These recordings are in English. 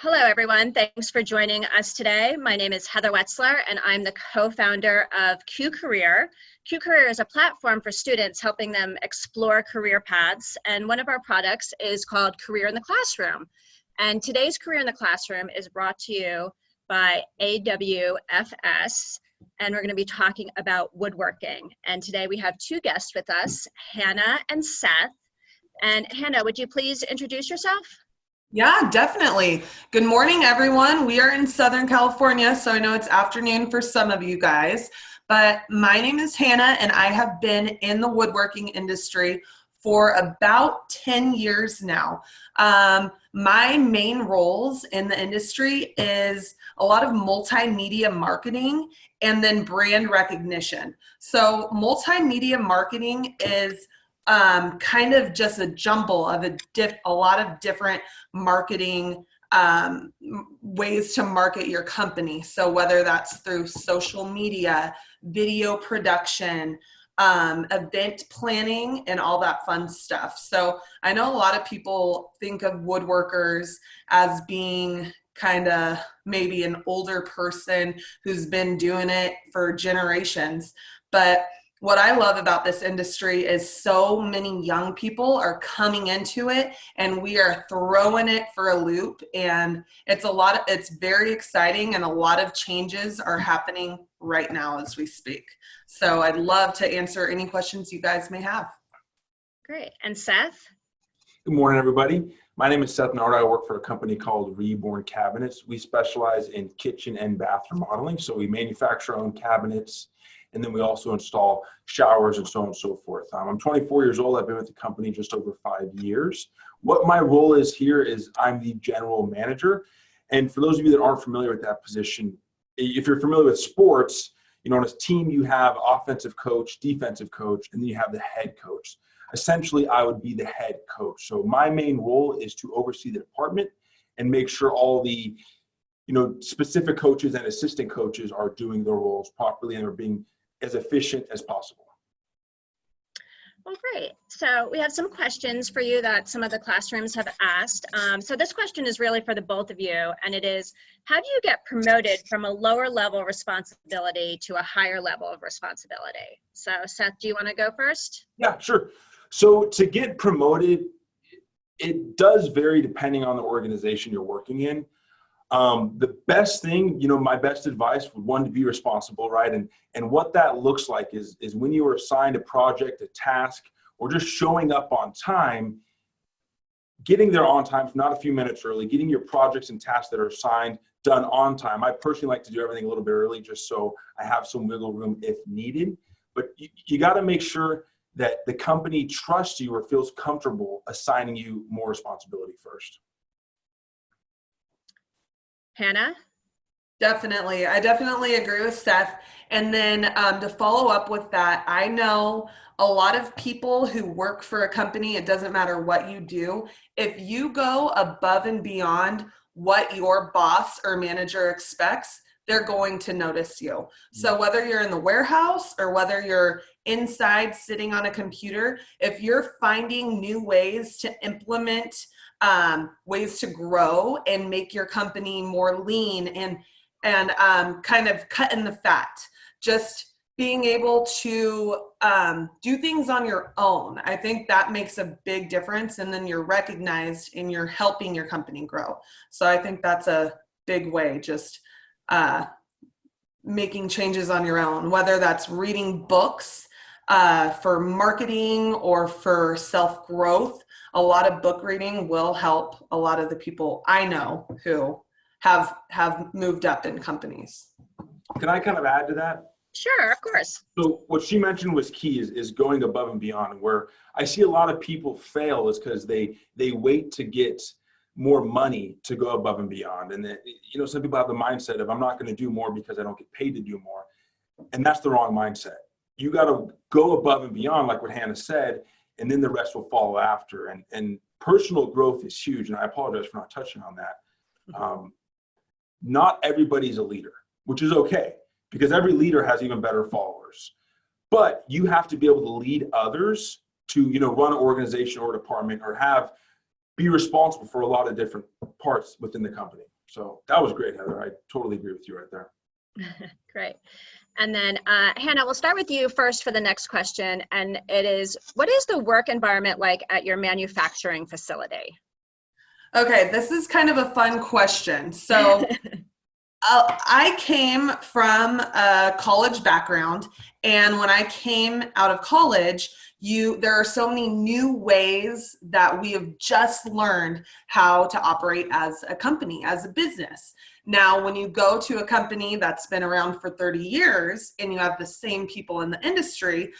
Hello, everyone. Thanks for joining us today. My name is Heather Wetzler, and I'm the co-founder of Q Career. Q Career is a platform for students helping them explore career paths, and one of our products is called Career in the Classroom. And today's Career in the Classroom is brought to you by AWFS, and we're going to be talking about woodworking. And today we have two guests with us, Hannah and Seth. And Hannah, would you please introduce yourself? Yeah, definitely. Good morning, everyone. We are in Southern California, so I know it's afternoon for some of you guys, but my name is Hannah, and I have been in the woodworking industry for about 10 years now. My main roles in the industry is a lot of multimedia marketing and then brand recognition. So multimedia marketing is kind of just a jumble of a lot of different marketing ways to market your company. So whether that's through social media, video production, event planning, and all that fun stuff. So I know a lot of people think of woodworkers as being kind of maybe an older person who's been doing it for generations, but what I love about this industry is so many young people are coming into it, and we are throwing it for a loop, and it's very exciting, and a lot of changes are happening right now as we speak. So I'd love to answer any questions you guys may have. Great. And Seth? Good morning, everybody. My name is Seth Nora. I work for a company called WoodWorking Cabinets. We specialize in kitchen and bath remodeling. So we manufacture our own cabinets, and then we also install showers and so on and so forth. I'm 24 years old. I've been with the company just over 5 years. What my role is here is I'm the general manager. And for those of you that aren't familiar with that position, if you're familiar with sports, on a team you have offensive coach, defensive coach, and then you have the head coach. Essentially, I would be the head coach. So my main role is to oversee the department and make sure all the specific coaches and assistant coaches are doing their roles properly and are being as efficient as possible. Well, great. So we have some questions for you that some of the classrooms have asked. So this question is really for the both of you, and it is, how do you get promoted from a lower level responsibility to a higher level of responsibility? So Seth, do you want to go first? Yeah, sure. So to get promoted, it does vary depending on the organization you're working in. The best thing, my best advice would one to be responsible, right? And what that looks like is when you are assigned a project, a task, or just showing up on time, getting there on time, if not a few minutes early, getting your projects and tasks that are assigned done on time. I personally like to do everything a little bit early just so I have some wiggle room if needed. But you got to make sure that the company trusts you or feels comfortable assigning you more responsibility first. Hannah? Definitely. I definitely agree with Seth. And then to follow up with that, I know a lot of people who work for a company, it doesn't matter what you do, if you go above and beyond what your boss or manager expects, they're going to notice you. So whether you're in the warehouse or whether you're inside sitting on a computer, if you're finding new ways to implement ways to grow and make your company more lean and kind of cutting the fat, just being able to do things on your own. I think that makes a big difference, and then you're recognized and you're helping your company grow. So I think that's a big way, just making changes on your own, whether that's reading books for marketing or for self-growth. A lot of book reading will help a lot of the people I know who have moved up in companies. Can I kind of add to that? Sure, of course. So what she mentioned was key is going above and beyond. Where I see a lot of people fail is because they wait to get more money to go above and beyond. And then, some people have the mindset of, I'm not going to do more because I don't get paid to do more. And that's the wrong mindset. You got to go above and beyond, like what Hannah said, and then the rest will follow after. And personal growth is huge. And I apologize for not touching on that. Not everybody's a leader, which is okay, because every leader has even better followers. But you have to be able to lead others to, run an organization or a department, or be responsible for a lot of different parts within the company. So that was great, Heather. I totally agree with you right there. Great. And then Hannah, we'll start with you first for the next question. And it is, what is the work environment like at your manufacturing facility? Okay, this is kind of a fun question. So I came from a college background, and when I came out of college, there are so many new ways that we have just learned how to operate as a company, as a business. Now, when you go to a company that's been around for 30 years and you have the same people in the industry,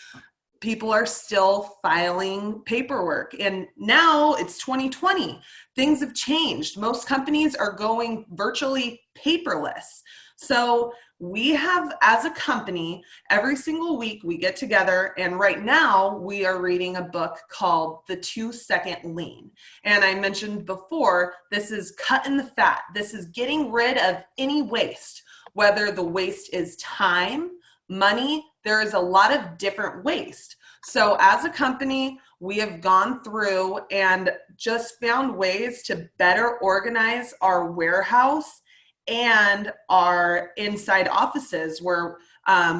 people are still filing paperwork. And now it's 2020. Things have changed. Most companies are going virtually paperless. So we have, as a company, every single week we get together, and right now we are reading a book called The 2-Second Lean. And I mentioned before, this is cutting the fat. This is getting rid of any waste, whether the waste is time, money. There is a lot of different waste. So as a company, we have gone through and just found ways to better organize our warehouse and our inside offices where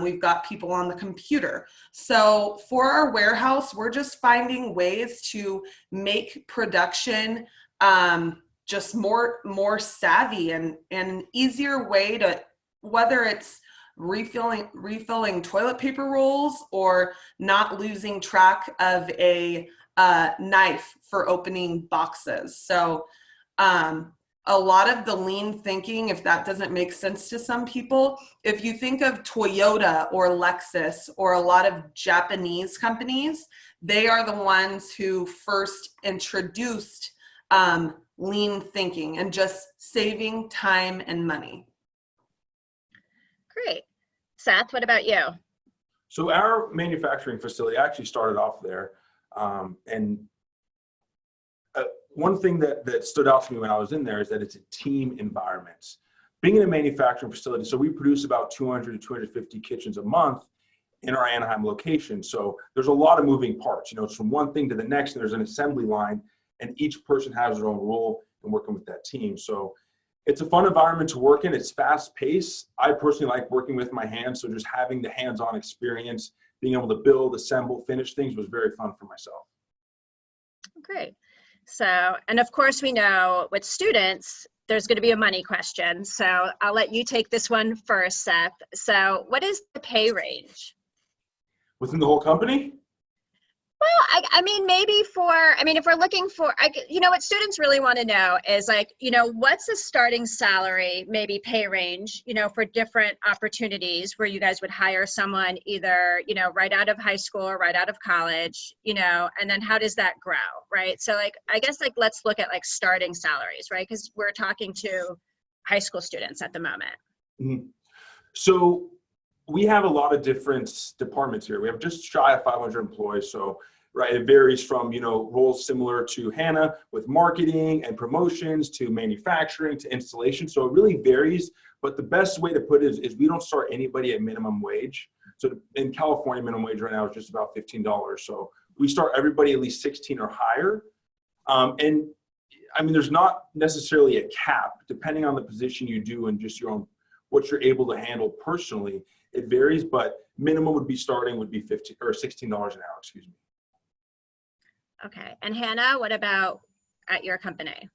we've got people on the computer. So for our warehouse, we're just finding ways to make production just more savvy and an easier way to, whether it's refilling toilet paper rolls or not losing track of a knife for opening boxes. So a lot of the lean thinking, if that doesn't make sense to some people, if you think of Toyota or Lexus or a lot of Japanese companies, they are the ones who first introduced lean thinking and just saving time and money. Great. Seth, what about you? So our manufacturing facility actually started off there. One thing that stood out to me when I was in there is that it's a team environment. Being in a manufacturing facility, so we produce about 200 to 250 kitchens a month in our Anaheim location. So there's a lot of moving parts. It's from one thing to the next, and there's an assembly line, and each person has their own role in working with that team. So it's a fun environment to work in. It's fast paced. I personally like working with my hands. So just having the hands-on experience, being able to build, assemble, finish things was very fun for myself. Great. So, and of course we know with students, there's going to be a money question. So I'll let you take this one first, Seth. So what is the pay range? Within the whole company? Well, I mean, maybe if we're looking for, what students really want to know is what's the starting salary, maybe pay range, for different opportunities where you guys would hire someone either, right out of high school or right out of college, and then how does that grow, right? So I guess let's look at starting salaries, right? Because we're talking to high school students at the moment. Mm-hmm. So we have a lot of different departments here. We have just shy of 500 employees. So, right, it varies from, roles similar to Hannah with marketing and promotions to manufacturing to installation. So it really varies. But the best way to put it is we don't start anybody at minimum wage. So in California, minimum wage right now is just about $15. So we start everybody at least 16 or higher. And I mean, there's not necessarily a cap depending on the position you do and just your own, what you're able to handle personally. It varies, but minimum would be $16 an hour, excuse me. Okay. And Hannah, what about at your company?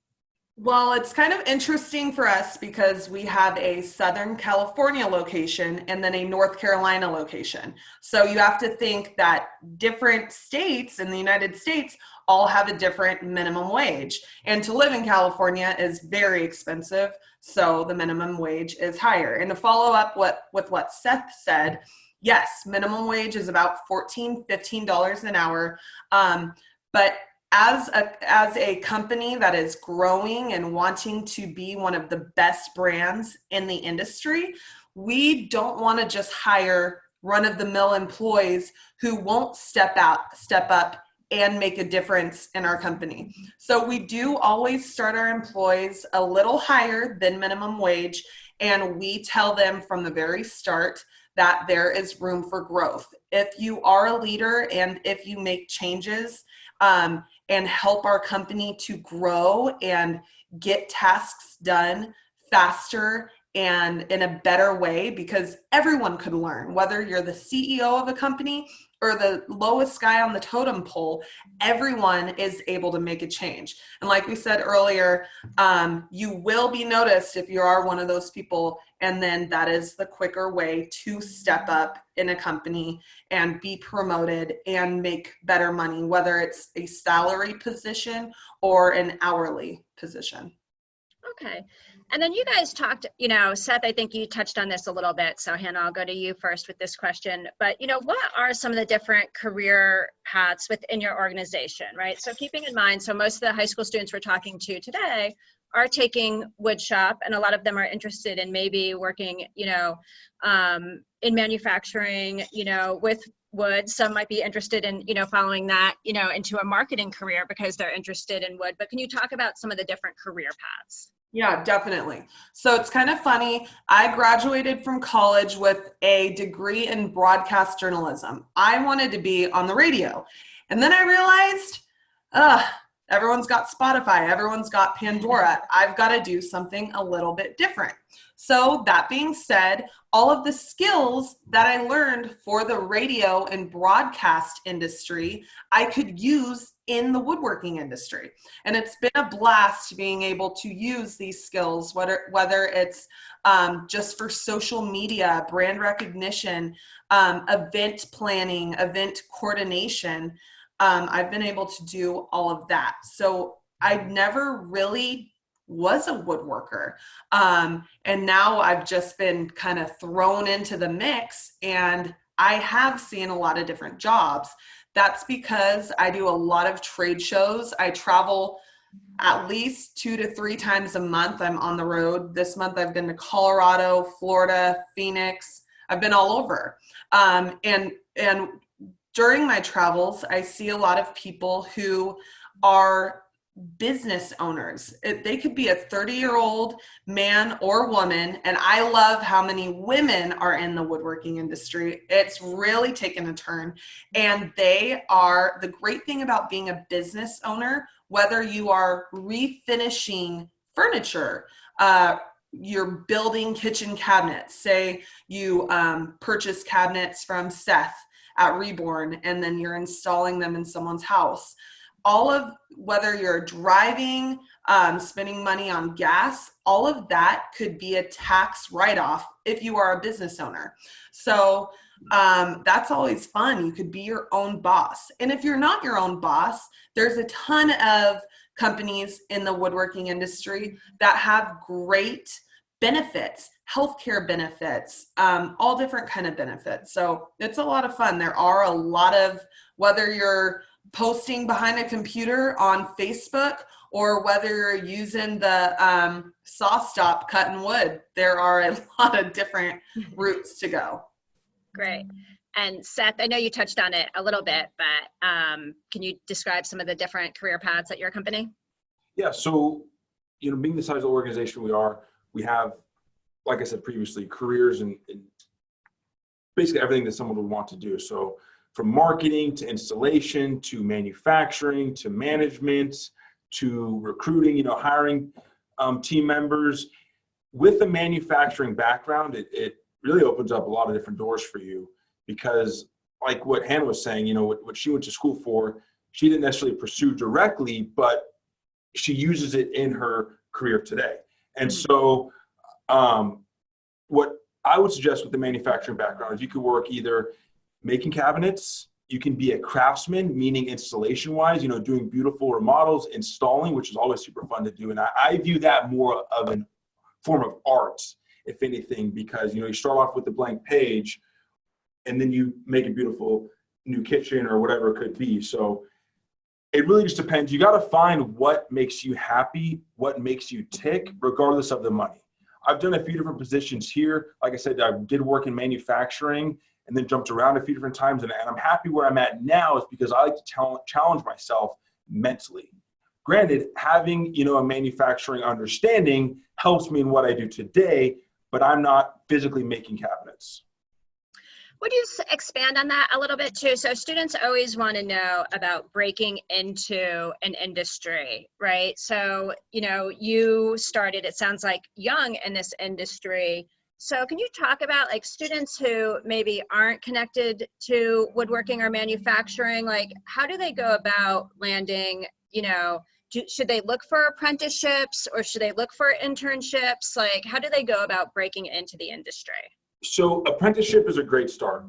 Well, it's kind of interesting for us because we have a Southern California location and then a North Carolina location. So you have to think that different states in the United States all have a different minimum wage. And to live in California is very expensive, so the minimum wage is higher. And to follow up with what Seth said, yes, minimum wage is about $14, $15 an hour. But as a company that is growing and wanting to be one of the best brands in the industry, we don't want to just hire run-of-the-mill employees who won't step up and make a difference in our company. So we do always start our employees a little higher than minimum wage, and we tell them from the very start that there is room for growth. If you are a leader and if you make changes, and help our company to grow and get tasks done faster and in a better way, because everyone could learn, whether you're the CEO of a company or the lowest guy on the totem pole, everyone is able to make a change. And like we said earlier, you will be noticed if you are one of those people. And then that is the quicker way to step up in a company and be promoted and make better money, whether it's a salary position or an hourly position. Okay. And then you guys talked, Seth, I think you touched on this a little bit. So Hannah, I'll go to you first with this question. But, what are some of the different career paths within your organization, right? So keeping in mind, so most of the high school students we're talking to today are taking wood shop, and a lot of them are interested in maybe working, in manufacturing, with wood. Some might be interested in, following that, into a marketing career because they're interested in wood. But can you talk about some of the different career paths? Yeah, definitely. So it's kind of funny. I graduated from college with a degree in broadcast journalism. I wanted to be on the radio. And then I realized, everyone's got Spotify, everyone's got Pandora. I've got to do something a little bit different. So that being said, all of the skills that I learned for the radio and broadcast industry, I could use in the woodworking industry. And it's been a blast being able to use these skills, whether it's just for social media, brand recognition, event planning, event coordination. I've been able to do all of that. So I never really was a woodworker. And now I've just been kind of thrown into the mix, and I have seen a lot of different jobs. That's because I do a lot of trade shows. I travel at least 2 to 3 times a month. I'm on the road. This month I've been to Colorado, Florida, Phoenix. I've been all over. And during my travels, I see a lot of people who are business owners. They could be a 30-year-old man or woman, and I love how many women are in the woodworking industry. It's really taken a turn, and the great thing about being a business owner, whether you are refinishing furniture, you're building kitchen cabinets, say you purchase cabinets from Seth at Reborn, and then you're installing them in someone's house. Whether you're driving, spending money on gas, all of that could be a tax write-off if you are a business owner. So that's always fun. You could be your own boss. And if you're not your own boss, there's a ton of companies in the woodworking industry that have great benefits, healthcare benefits, all different kind of benefits. So it's a lot of fun. There are a lot of, whether you're posting behind a computer on Facebook or whether you're using the saw stop cutting wood, there are a lot of different routes to go. Great. And Seth, I know you touched on it a little bit, but can you describe some of the different career paths at your company? Yeah, so, being the size of the organization we have, like I said previously, careers and basically everything that someone would want to do. So from marketing to installation to manufacturing to management to recruiting, hiring team members. With a manufacturing background, it really opens up a lot of different doors for you, because like what Hannah was saying, what she went to school for, she didn't necessarily pursue directly, but she uses it in her career today. And so what I would suggest with the manufacturing background is you could work either making cabinets, you can be a craftsman, meaning installation wise, doing beautiful remodels, installing, which is always super fun to do. And I view that more of a form of art, if anything, because, you start off with a blank page and then you make a beautiful new kitchen or whatever it could be. So it really just depends. You got to find what makes you happy, what makes you tick, regardless of the money. I've done a few different positions here. Like I said, I did work in manufacturing and then jumped around a few different times. And I'm happy where I'm at now is because I like to challenge myself mentally. Granted, having, a manufacturing understanding helps me in what I do today, but I'm not physically making cabinets. Would you expand on that a little bit too? So students always want to know about breaking into an industry, right? So, you know, you started, it sounds like, young in this industry. So can you talk about like students who maybe aren't connected to woodworking or manufacturing, like how do they go about landing, you know, should they look for apprenticeships or should they look for internships? Like how do they go about breaking into the industry? So apprenticeship is a great start.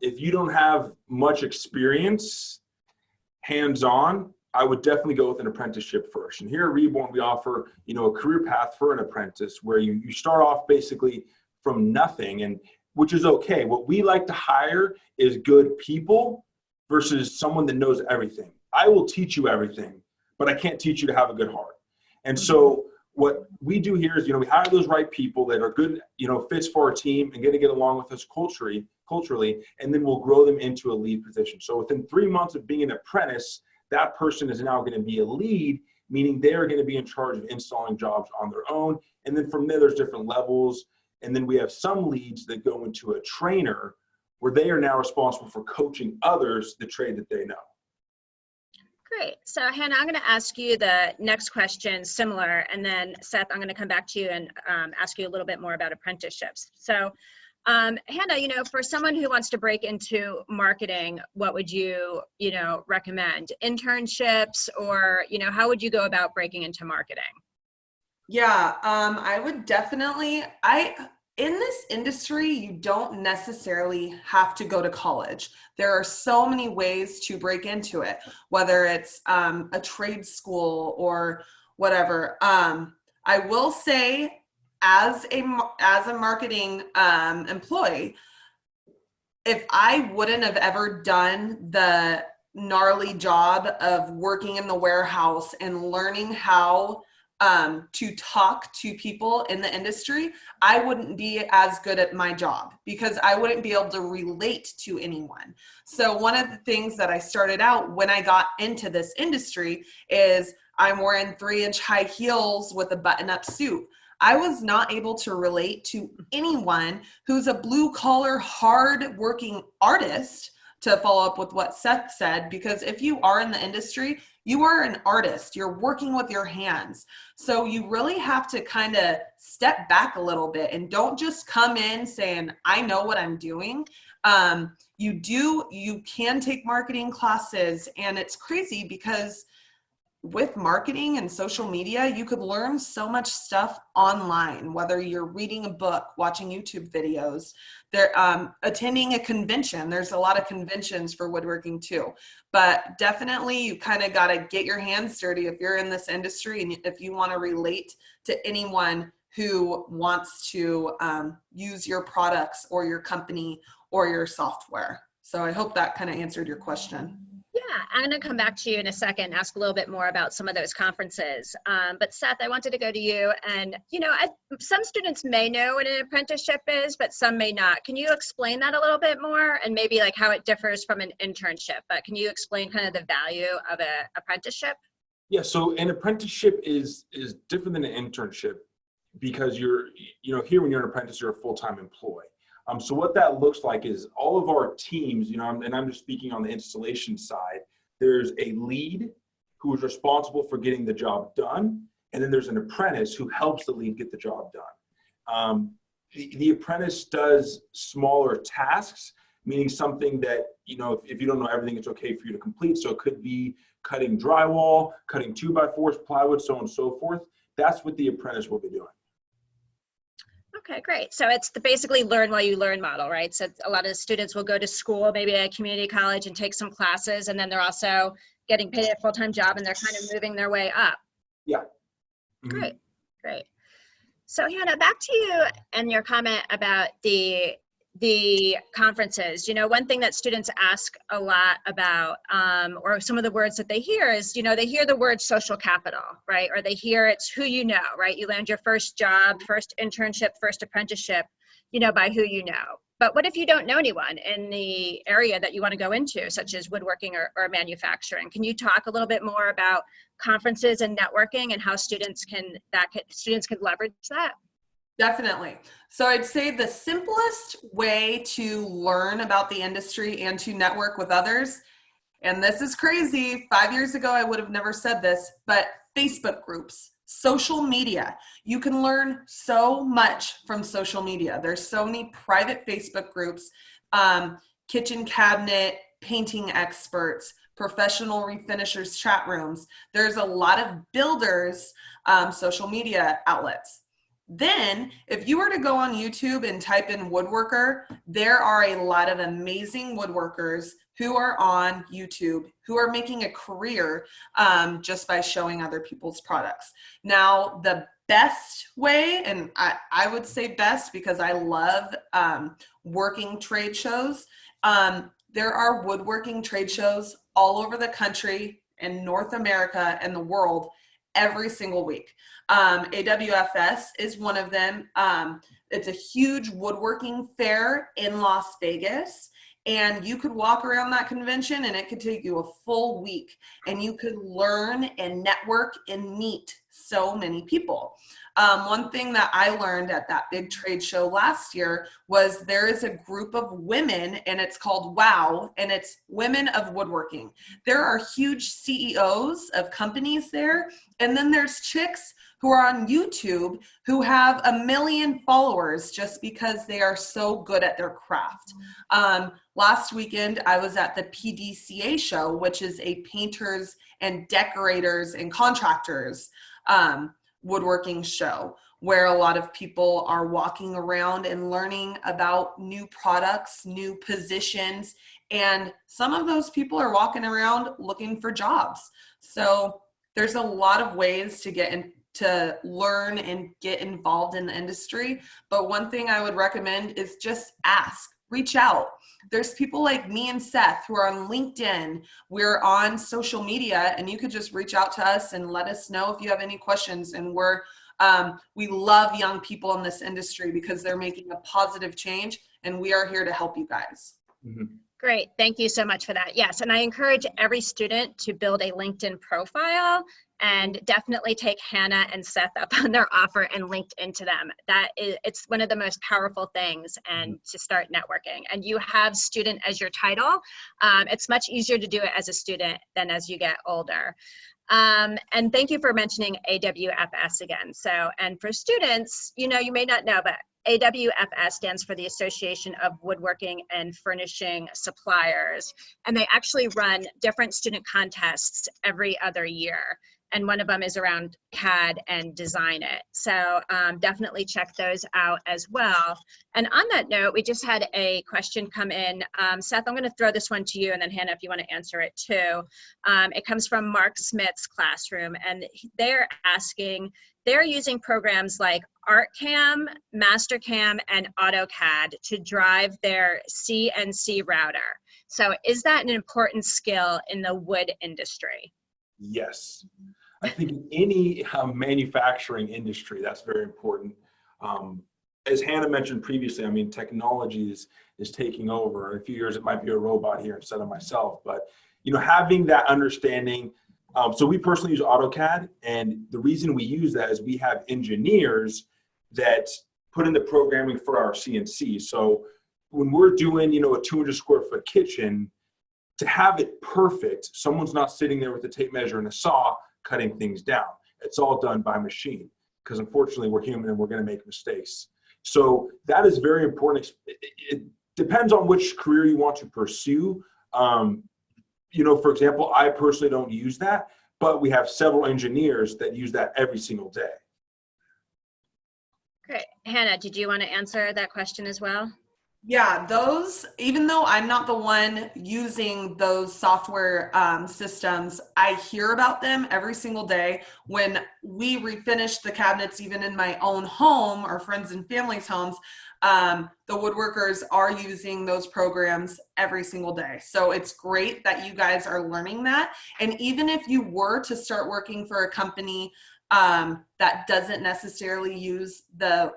If you don't have much experience hands-on, I would definitely go with an apprenticeship first. And here at Reborn, we offer, you know, a career path for an apprentice where you start off basically from nothing, and which is okay. What we like to hire is good people versus someone that knows everything. I will teach you everything, but I can't teach you to have a good heart. And so what we do here is, you know, we hire those right people that are good, you know, fits for our team and get along with us culturally, and then we'll grow them into a lead position. So within 3 months of being an apprentice, that person is now going to be a lead, meaning they're going to be in charge of installing jobs on their own. And then from there, there's different levels. And then we have some leads that go into a trainer where they are now responsible for coaching others the trade that they know. Great. So Hannah, I'm going to ask you the next question similar, and then Seth, I'm going to come back to you and ask you a little bit more about apprenticeships. So Hannah, you know, for someone who wants to break into marketing, what would you, you know, recommend? Internships, or, you know, how would you go about breaking into marketing? Yeah, I would definitely, in this industry, you don't necessarily have to go to college. There are so many ways to break into it, whether it's a trade school or whatever. I will say, as a marketing employee, if I wouldn't have ever done the gnarly job of working in the warehouse and learning how to talk to people in the industry, I wouldn't be as good at my job because I wouldn't be able to relate to anyone. So one of the things that I started out when I got into this industry is I'm wearing 3-inch high heels with a button-up suit. I was not able to relate to anyone who's a blue-collar, hard-working artist, to follow up with what Seth said, because if you are in the industry, you are an artist. You're working with your hands. So you really have to kind of step back a little bit and don't just come in saying, I know what I'm doing. You can take marketing classes, and it's crazy because with marketing and social media, you could learn so much stuff online, whether you're reading a book, watching YouTube videos, attending a convention. There's a lot of conventions for woodworking too, but definitely you kind of got to get your hands dirty if you're in this industry and if you want to relate to anyone who wants to use your products or your company or your software. So I hope that kind of answered your question. Yeah, I'm going to come back to you in a second and ask a little bit more about some of those conferences. But Seth, I wanted to go to you. And, you know, some students may know what an apprenticeship is, but some may not. Can you explain that a little bit more and maybe like how it differs from an internship? But can you explain kind of the value of an apprenticeship? Yeah, so an apprenticeship is different than an internship because you're, you know, here when you're an apprentice, you're a full-time employee. So what that looks like is all of our teams, you know, and I'm just speaking on the installation side, there's a lead who is responsible for getting the job done. And then there's an apprentice who helps the lead get the job done. The apprentice does smaller tasks, meaning something that, you know, if you don't know everything, it's okay for you to complete. So it could be cutting drywall, cutting 2x4s, plywood, so on and so forth. That's what the apprentice will be doing. Okay, great. So it's the basically learn while you learn model, right? So a lot of students will go to school, maybe at a community college, and take some classes, and then they're also getting paid a full-time job, and they're kind of moving their way up. Yeah. Great, great. So Hannah, back to you and your comment about the conferences. You know, one thing that students ask a lot about, or some of the words that they hear is, you know, they hear the word social capital, right? Or they hear it's who you know, right? You land your first job, first internship, first apprenticeship, you know, by who you know. But what if you don't know anyone in the area that you want to go into, such as woodworking or manufacturing? Can you talk a little bit more about conferences and networking and how students can leverage that? Definitely. So I'd say the simplest way to learn about the industry and to network with others, and this is crazy, 5 years ago I would have never said this, but Facebook groups, social media. You can learn so much from social media. There's so many private Facebook groups, kitchen cabinet painting experts, professional refinishers chat rooms. There's a lot of builders, social media outlets. Then, if you were to go on YouTube and type in woodworker, there are a lot of amazing woodworkers who are on YouTube who are making a career just by showing other people's products. Now, the best way, and I would say best because I love working trade shows, there are woodworking trade shows all over the country in North America and the world every single week. AWFS is one of them. It's a huge woodworking fair in Las Vegas, and you could walk around that convention and it could take you a full week, and you could learn and network and meet so many people. One thing that I learned at that big trade show last year was there is a group of women, and it's called WOW, and it's Women of Woodworking. There are huge CEOs of companies there, and then there's chicks who are on YouTube who have 1 million followers just because they are so good at their craft. Last weekend, I was at the PDCA show, which is a painters and decorators and contractors woodworking show, where a lot of people are walking around and learning about new products, new positions, and some of those people are walking around looking for jobs. So there's a lot of ways to get in, to learn and get involved in the industry. But one thing I would recommend is just ask, reach out. There's people like me and Seth who are on LinkedIn. We're on social media, and you could just reach out to us and let us know if you have any questions. And we love young people in this industry because they're making a positive change, and we are here to help you guys. Mm-hmm. Great. Thank you so much for that. Yes. And I encourage every student to build a LinkedIn profile, and definitely take Hannah and Seth up on their offer and linked into them. It's one of the most powerful things, and to start networking. And you have student as your title. It's much easier to do it as a student than as you get older. And thank you for mentioning AWFS again. So, and for students, you may not know, but AWFS stands for the Association of Woodworking and Furnishing Suppliers, and they actually run different student contests every other year. And one of them is around CAD and Design It. So definitely check those out as well. And on that note, we just had a question come in. Seth, I'm going to throw this one to you, and then Hannah, if you want to answer it too. It comes from Mark Smith's classroom, and they're asking, they're using programs like ArtCam, Mastercam, and AutoCAD to drive their CNC router. So is that an important skill in the wood industry? Yes. I think in any manufacturing industry, that's very important. As Hannah mentioned previously, I mean, technology is taking over. In a few years, it might be a robot here instead of myself. But, having that understanding. So we personally use AutoCAD. And the reason we use that is we have engineers that put in the programming for our CNC. So when we're doing, a 200 square foot kitchen, to have it perfect, someone's not sitting there with a tape measure and a saw cutting things down. It's all done by machine, because unfortunately we're human and we're going to make mistakes. So that is very important. It depends on which career you want to pursue. For example, I personally don't use that, but we have several engineers that use that every single day. Great. Hannah, did you want to answer that question as well? Yeah, those, even though I'm not the one using those software systems, I hear about them every single day. When we refinish the cabinets, even in my own home or friends and family's homes, the woodworkers are using those programs every single day. So it's great that you guys are learning that. And even if you were to start working for a company that doesn't necessarily use the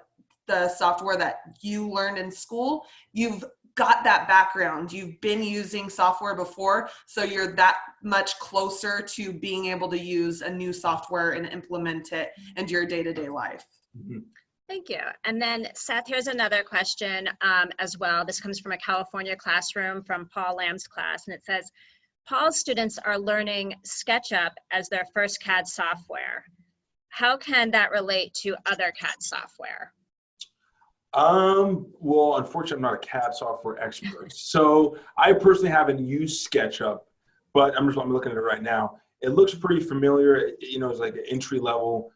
software that you learned in school, you've got that background. You've been using software before, so you're that much closer to being able to use a new software and implement it into your day-to-day life. Mm-hmm. Thank you. And then Seth, here's another question as well. This comes from a California classroom from Paul Lamb's class, and it says, Paul's students are learning SketchUp as their first CAD software. How can that relate to other CAD software? Well, unfortunately, I'm not a CAD software expert. So I personally haven't used SketchUp, but I'm looking at it right now. It looks pretty familiar. You know, it's like an entry-level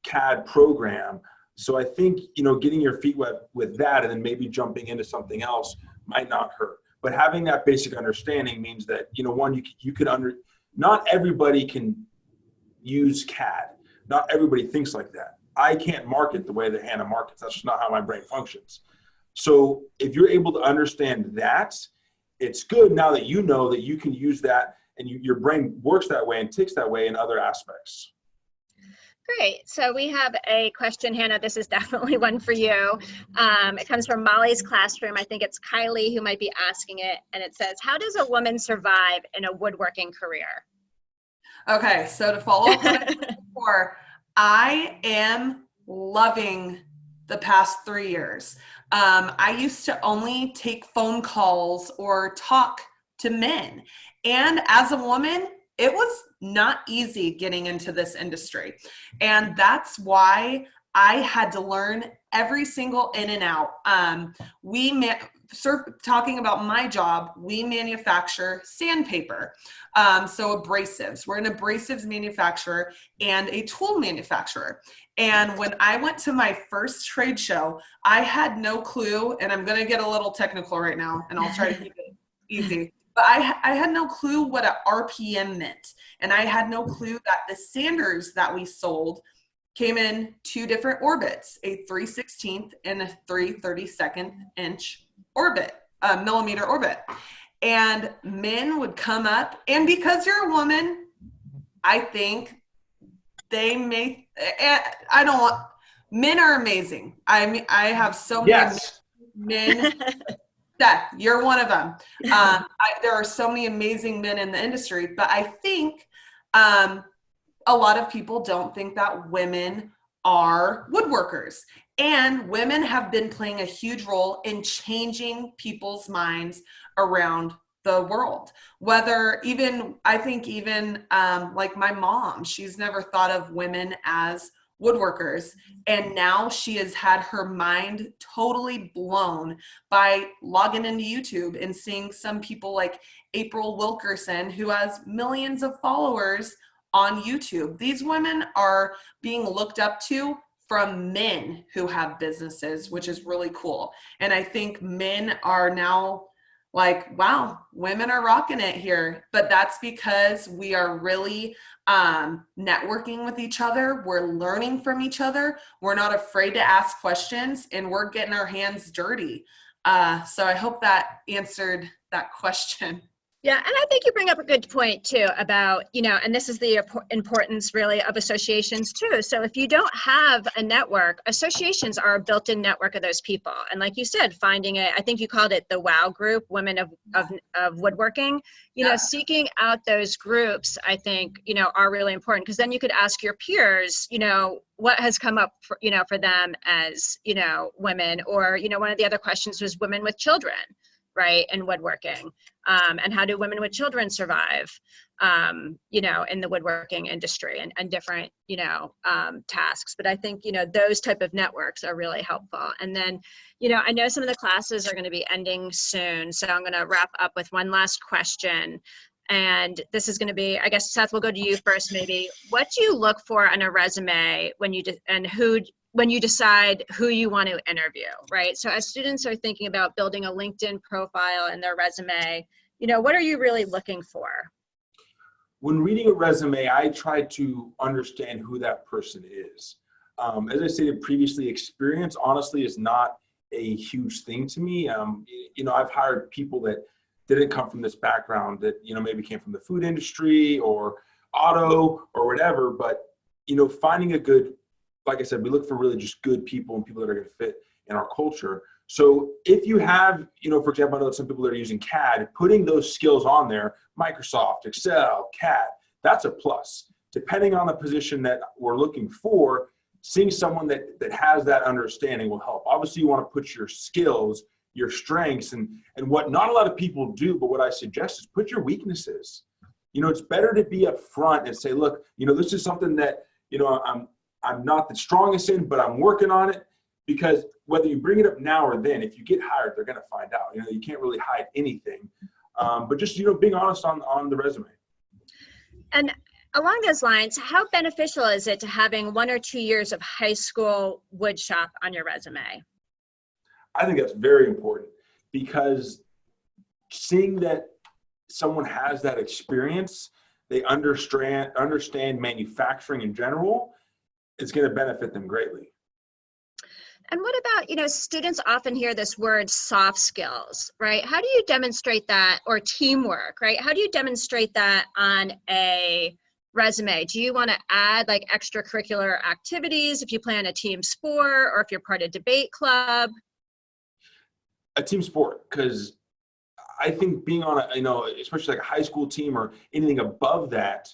CAD program. So I think, you know, getting your feet wet with that and then maybe jumping into something else might not hurt. But having that basic understanding means that, you know, one, not everybody can use CAD. Not everybody thinks like that. I can't market the way that Hannah markets. That's just not how my brain functions. So if you're able to understand that, it's good now that you know that you can use that and your brain works that way and ticks that way in other aspects. Great. So we have a question, Hannah. This is definitely one for you. It comes from Molly's classroom. I think it's Kylie who might be asking it. And it says, how does a woman survive in a woodworking career? Okay, so to follow up what I said before, I am loving the past 3 years. I used to only take phone calls or talk to men. And as a woman, it was not easy getting into this industry. And that's why I had to learn every single in and out. Talking about my job, we manufacture sandpaper. So abrasives. We're an abrasives manufacturer and a tool manufacturer. And when I went to my first trade show, I had no clue, and I'm going to get a little technical right now, and I'll try to keep it easy. But I had no clue what an RPM meant. And I had no clue that the sanders that we sold came in 2 different orbits, a 3/16 and a 3/32 inch orbit, millimeter orbit. And men would come up, and because you're a woman, I think they may, men are amazing. I mean, I have so many men. Seth, you're one of them. There are so many amazing men in the industry, but I think a lot of people don't think that women are woodworkers. And women have been playing a huge role in changing people's minds around the world. I think even like my mom, she's never thought of women as woodworkers. And now she has had her mind totally blown by logging into YouTube and seeing some people like April Wilkerson, who has millions of followers on YouTube. These women are being looked up to from men who have businesses, which is really cool. And I think men are now like, wow, women are rocking it here. But that's because we are really networking with each other. We're learning from each other. We're not afraid to ask questions, and we're getting our hands dirty. So I hope that answered that question. Yeah, and I think you bring up a good point too about, you know, and this is the importance really of associations too. So if you don't have a network, associations are a built-in network of those people. And like you said, finding it, I think you called it the WOW group, Women of Woodworking, you know, seeking out those groups, I think, you know, are really important, because then you could ask your peers, you know, what has come up for, you know, for them as, you know, women, or, you know, one of the other questions was women with children, right, in woodworking, and how do women with children survive, you know, in the woodworking industry and different, you know, tasks. But I think, you know, those type of networks are really helpful. And then, you know, I know some of the classes are going to be ending soon, so I'm going to wrap up with one last question. And this is going to be, I guess, Seth, we'll go to you first, maybe. What do you look for on a resume when you when you decide who you want to interview, right? So as students are thinking about building a LinkedIn profile and their resume, you know, what are you really looking for? When reading a resume, I try to understand who that person is. As I stated previously, experience honestly is not a huge thing to me. You know, I've hired people that didn't come from this background, that, you know, maybe came from the food industry or auto or whatever, but, you know, finding a good, like I said, we look for really just good people and people that are going to fit in our culture. So if you have, you know, for example, I know that some people that are using CAD, putting those skills on there, Microsoft, Excel, CAD, that's a plus. Depending on the position that we're looking for, seeing someone that has that understanding will help. Obviously, you want to put your skills, your strengths, and what not a lot of people do, but what I suggest is put your weaknesses. You know, it's better to be upfront and say, look, you know, this is something that, you know, I'm not the strongest in, but I'm working on it. Because whether you bring it up now or then, if you get hired, they're going to find out. You know, you can't really hide anything. But just, you know, being honest on the resume. And along those lines, how beneficial is it to having 1 or 2 years of high school wood shop on your resume? I think that's very important, because seeing that someone has that experience, they understand manufacturing in general, it's going to benefit them greatly. And what about, you know, students often hear this word soft skills, right? How do you demonstrate that, or teamwork, right? How do you demonstrate that on a resume? Do you want to add like extracurricular activities if you play on a team sport, or if you're part of debate club? A team sport, because I think being on a, you know, especially like a high school team or anything above that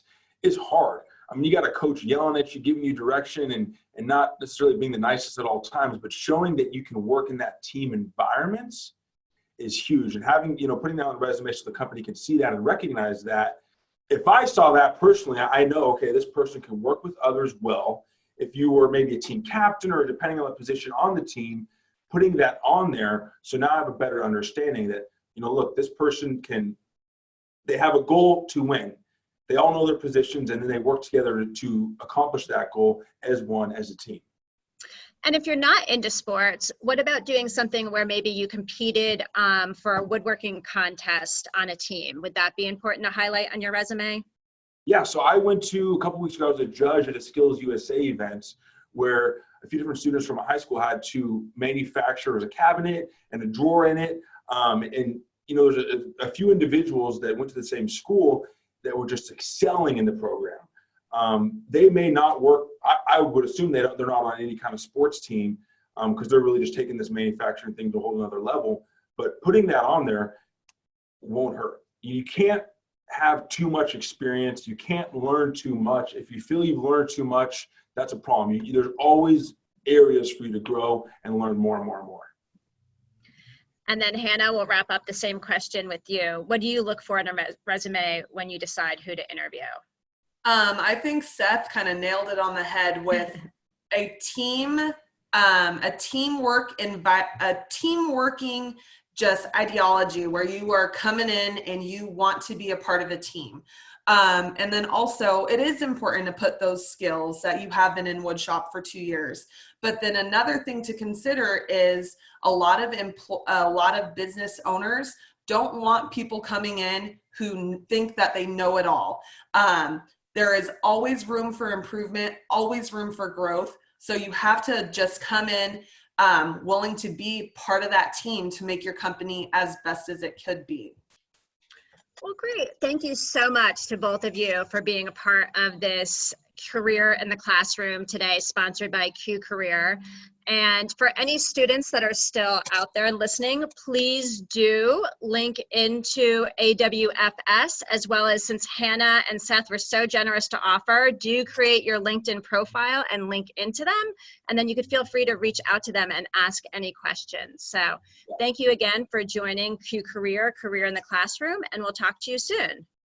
is hard. I mean, you got a coach yelling at you, giving you direction, and not necessarily being the nicest at all times, but showing that you can work in that team environment is huge. And having, you know, putting that on the resume so the company can see that and recognize that. If I saw that personally, I know, okay, this person can work with others well. If you were maybe a team captain or depending on the position on the team, putting that on there, so now I have a better understanding that, you know, look, this person they have a goal to win. They all know their positions, and then they work together to accomplish that goal as one, as a team. And if you're not into sports, what about doing something where maybe you competed for a woodworking contest on a team? Would that be important to highlight on your resume? Yeah, so I went to, a couple weeks ago, I was a judge at a Skills USA event where a few different students from a high school had to manufacture a cabinet and a drawer in it. And, you know, there's a few individuals that went to the same school that were just excelling in the program. They may not work, I would assume they're not on any kind of sports team, because they're really just taking this manufacturing thing to a whole nother level. But putting that on there won't hurt. You can't have too much experience. You can't learn too much. If you feel you've learned too much, that's a problem. There's always areas for you to grow and learn more and more and more. And then Hannah, will wrap up the same question with you. What do you look for in a resume when you decide who to interview? I think Seth kind of nailed it on the head with a teamworking just ideology where you are coming in and you want to be a part of a team. And then also it is important to put those skills that you have been in woodshop for 2 years. But then another thing to consider is a lot of business owners don't want people coming in who think that they know it all. There is always room for improvement, always room for growth. So you have to just come in willing to be part of that team to make your company as best as it could be. Well, great. Thank you so much to both of you for being a part of this Career in the Classroom today, sponsored by Q Career. And for any students that are still out there and listening, please do link into AWFS, as well as, since Hannah and Seth were so generous to offer, do create your LinkedIn profile and link into them. And then you could feel free to reach out to them and ask any questions. So thank you again for joining Q Career, Career in the Classroom, and we'll talk to you soon.